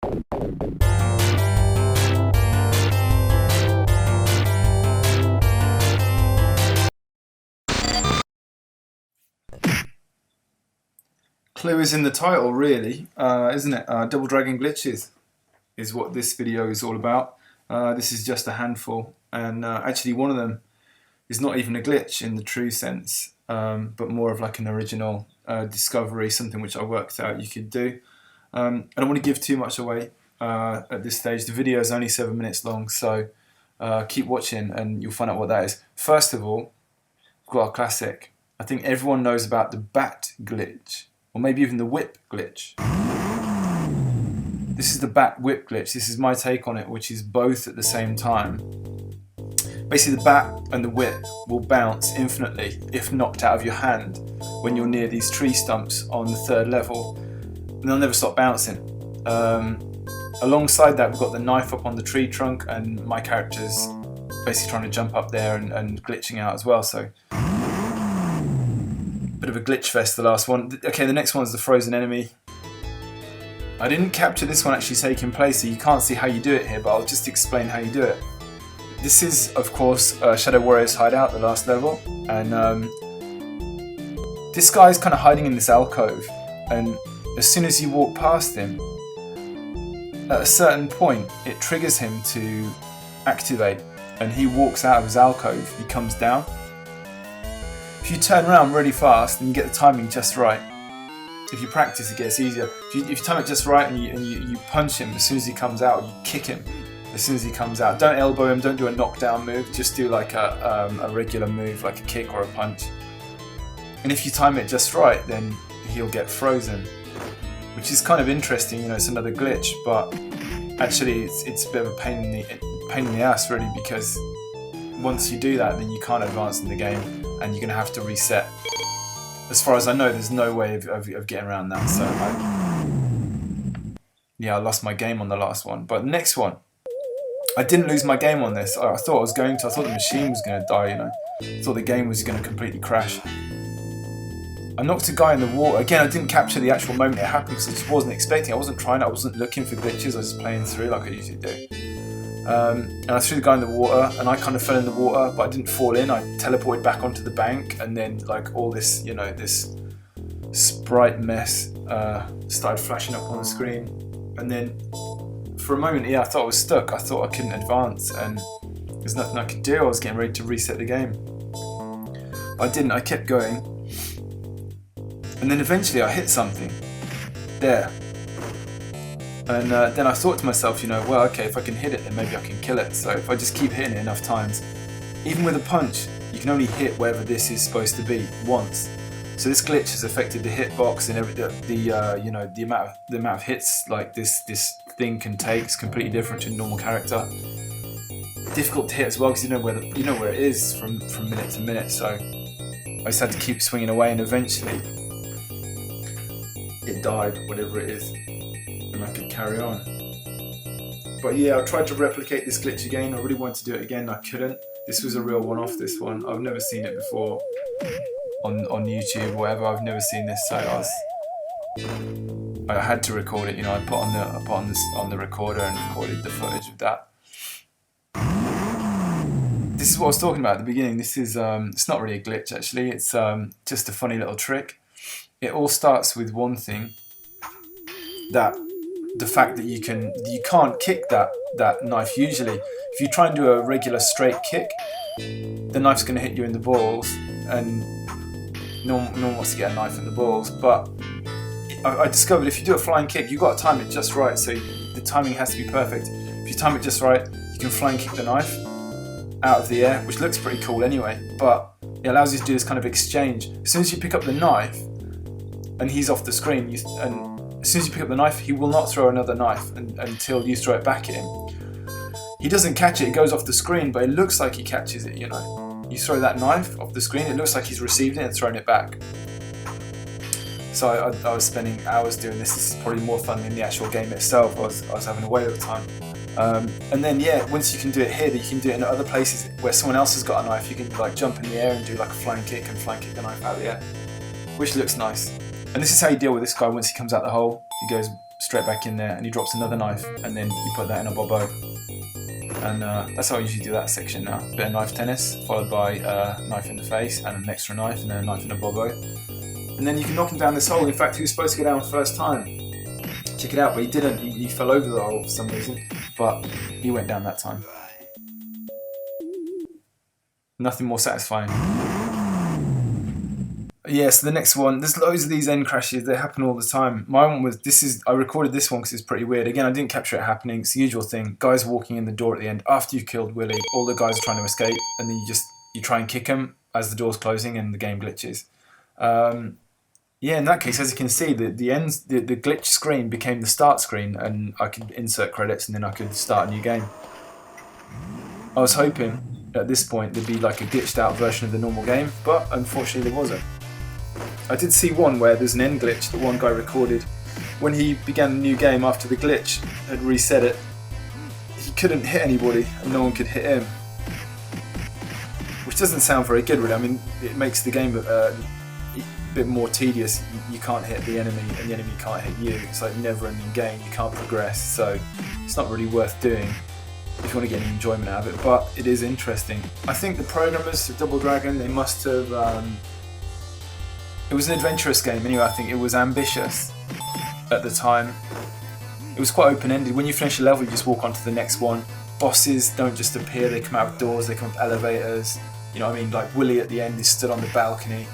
Clue is in the title, really, isn't it? Double Dragon glitches is what this video is all about. This is just a handful, and actually one of them is not even a glitch in the true sense, but more of like an original discovery, something which I worked out you could do. I don't want to give too much away at this stage. The video is only 7 minutes long, so keep watching and you'll find out what that is. First of all, we've got our classic. I think everyone knows about the bat glitch, or maybe even the whip glitch. This is the bat whip glitch. This is my take on it, which is both at the same time. Basically, the bat and the whip will bounce infinitely if knocked out of your hand when you're near these tree stumps on the 3rd level, and they'll never stop bouncing. Alongside that, we've got the knife up on the tree trunk, and my character's basically trying to jump up there and glitching out as well. So, bit of a glitch fest, the last one. Okay, the next one's the frozen enemy. I didn't capture this one actually taking place, so you can't see how you do it here, but I'll just explain how you do it. This is, of course, Shadow Warrior's hideout, the last level, and this guy's kind of hiding in this alcove, and as soon as you walk past him, at a certain point, it triggers him to activate, and he walks out of his alcove, he comes down. If you turn around really fast and you get the timing just right, if you practice it gets easier. If you time it just right and you punch him as soon as he comes out, you kick him as soon as he comes out. Don't elbow him, don't do a knockdown move, just do like a regular move like a kick or a punch. And if you time it just right, then he'll get frozen, which is kind of interesting. You know, it's another glitch, but actually it's a bit of a pain in the ass really, because once you do that, then you can't advance in the game and you're going to have to reset. As far as I know, there's no way of getting around that. So I lost my game on the last one. But the next one, I didn't lose my game on this. I thought I was going to. I thought the machine was going to die, you know. I thought the game was going to completely crash. I knocked a guy in the water. Again, I didn't capture the actual moment it happened because I just wasn't expecting. I wasn't trying. I wasn't looking for glitches. I was just playing through like I usually do. And I threw the guy in the water, and I kind of fell in the water, but I didn't fall in. I teleported back onto the bank, and then like all this, you know, this sprite mess started flashing up on the screen. And then for a moment, I thought I was stuck. I thought I couldn't advance, and there's nothing I could do. I was getting ready to reset the game. I didn't. I kept going, and then eventually I hit something there. And then I thought to myself, you know, well, okay, if I can hit it, then maybe I can kill it. So if I just keep hitting it enough times, even with a punch, you can only hit wherever this is supposed to be once. So this glitch has affected the hitbox and you know, the amount of hits like this thing can take is completely different to a normal character. Difficult to hit as well because you know where it is from minute to minute. So I just had to keep swinging away, and eventually it died, whatever it is. And I could carry on. But yeah, I tried to replicate this glitch again. I really wanted to do it again. I couldn't. This was a real one-off, this one. I've never seen it before on YouTube or whatever. I've never seen this, so I had to record it. You know, I put on the recorder and recorded the footage of that. This is what I was talking about at the beginning. This is it's not really a glitch actually. It's just a funny little trick. It all starts with one thing. The fact that you can't kick that knife usually. If you try and do a regular straight kick, the knife's going to hit you in the balls, and no one wants to get a knife in the balls. But I discovered if you do a flying kick, you've got to time it just right. So the timing has to be perfect. If you time it just right, you can flying kick the knife out of the air, which looks pretty cool anyway. But it allows you to do this kind of exchange. As soon as you pick up the knife, and he's off the screen, as soon as you pick up the knife, he will not throw another knife until you throw it back at him. He doesn't catch it, it goes off the screen, but it looks like he catches it, you know. You throw that knife off the screen, it looks like he's received it and thrown it back. So I was spending hours doing this. This is probably more fun than the actual game itself. I was having a whale of a time. And then yeah, once you can do it here, you can do it in other places where someone else has got a knife. You can like jump in the air and do like a flying kick and flying kick the knife out of the air, which looks nice. And this is how you deal with this guy once he comes out the hole. He goes straight back in there, and he drops another knife, and then you put that in a bobo. And that's how I usually do that section now. Bit of knife tennis, followed by a knife in the face, and an extra knife, and then a knife in a bobo. And then you can knock him down this hole. In fact, he was supposed to go down first time. Check it out, but he didn't. He fell over the hole for some reason, but he went down that time. Nothing more satisfying. Yeah, so the next one, there's loads of these end crashes, they happen all the time. My one was, I recorded this one because it's pretty weird. Again, I didn't capture it happening, it's the usual thing. Guys walking in the door at the end, after you've killed Willie, all the guys are trying to escape, and then you try and kick them as the door's closing and the game glitches. Yeah, in that case, as you can see, the glitch screen became the start screen, and I could insert credits and then I could start a new game. I was hoping at this point there'd be like a glitched out version of the normal game, but unfortunately there wasn't. I did see one where there's an end glitch that one guy recorded. When he began a new game after the glitch had reset it, he couldn't hit anybody and no one could hit him. Which doesn't sound very good really. I mean, it makes the game a bit more tedious. You can't hit the enemy and the enemy can't hit you. It's like never ending game, you can't progress, so it's not really worth doing if you want to get any enjoyment out of it, but it is interesting. I think the programmers of Double Dragon, they must have... it was an adventurous game anyway. I think it was ambitious at the time. It was quite open-ended. When you finish a level, you just walk on to the next one. Bosses don't just appear, they come out of doors, they come up elevators. You know what I mean? Like Willie at the end is stood on the balcony,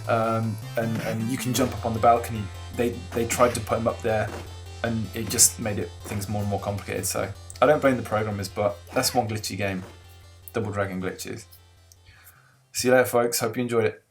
and you can jump up on the balcony. They tried to put him up there, and it just made things more and more complicated. So I don't blame the programmers, but that's one glitchy game. Double Dragon glitches. See you later, folks. Hope you enjoyed it.